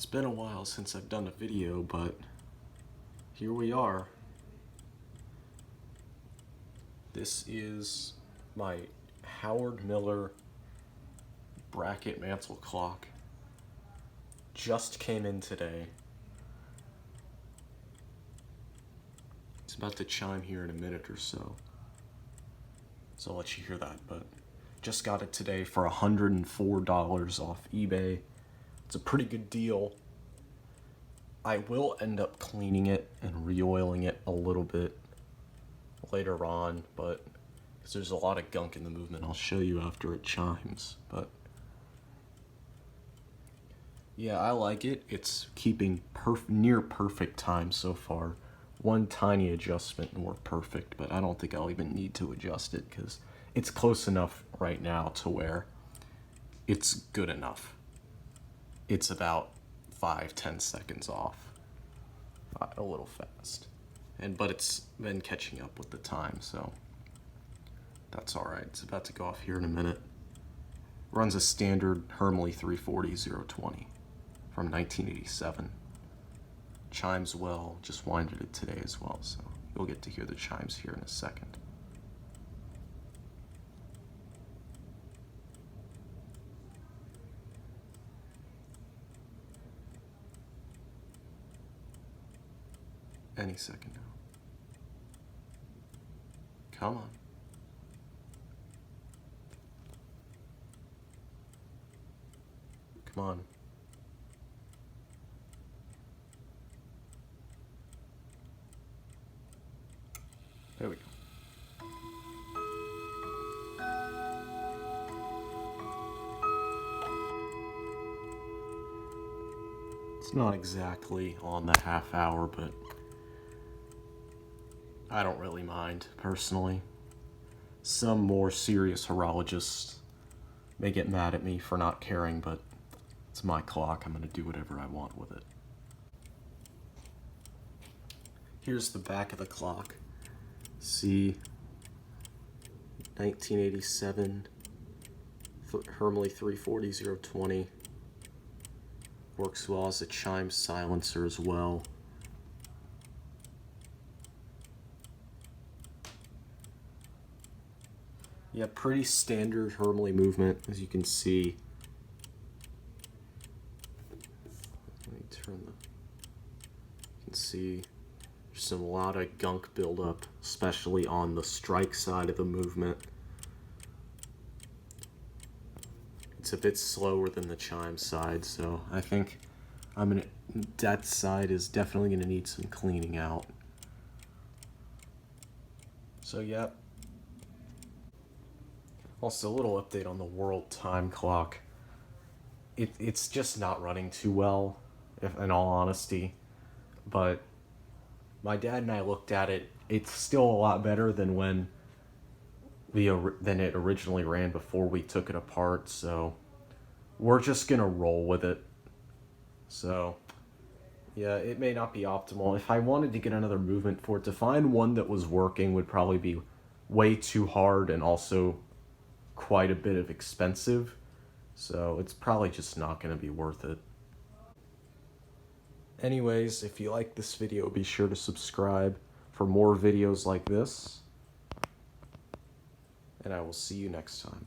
been a while since I've done a video, but here we are. This is my Howard Miller bracket mantle clock. Just came in today. It's about to chime here in a minute or so. So I'll let you hear that, but just got it today for $104 off eBay. It's a pretty good deal. I will end up cleaning it and re-oiling it a little bit later on, but because there's a lot of gunk in the movement, I'll show you after it chimes. But yeah, I like it. It's keeping near perfect time so far. One tiny adjustment and we're perfect, but I don't think I'll even need to adjust it because it's close enough right now to where it's good enough. It's about 5-10 seconds off. A little fast. But it's been catching up with the time, so that's alright. It's about to go off here in a minute. Runs a standard Hermle 340-020 from 1987. Chimes well, just winded it today as well, so you'll get to hear the chimes here in a second. Any second now. Come on. Come on. There we go. It's not exactly on the half hour, but I don't really mind, personally. Some more serious horologists may get mad at me for not caring, but it's my clock. I'm going to do whatever I want with it. Here's the back of the clock. See, 1987 Hermle 340-020. Works well as a chime silencer as well. Yeah, pretty standard Hermle movement, as you can see. Let me turn the... You can see there's a lot of gunk buildup, especially on the strike side of the movement. It's a bit slower than the chime side, so I think that side is definitely gonna need some cleaning out. So yeah. Also, a little update on the world time clock. It's just not running too well, in all honesty. But my dad and I looked at it. It's still a lot better than when than it originally ran before we took it apart. So we're just gonna roll with it. So yeah, it may not be optimal. If I wanted to get another movement for it, to find one that was working would probably be way too hard and also quite a bit of expensive, so it's probably just not going to be worth it. Anyways, if you like this video, be sure to subscribe for more videos like this, and I will see you next time.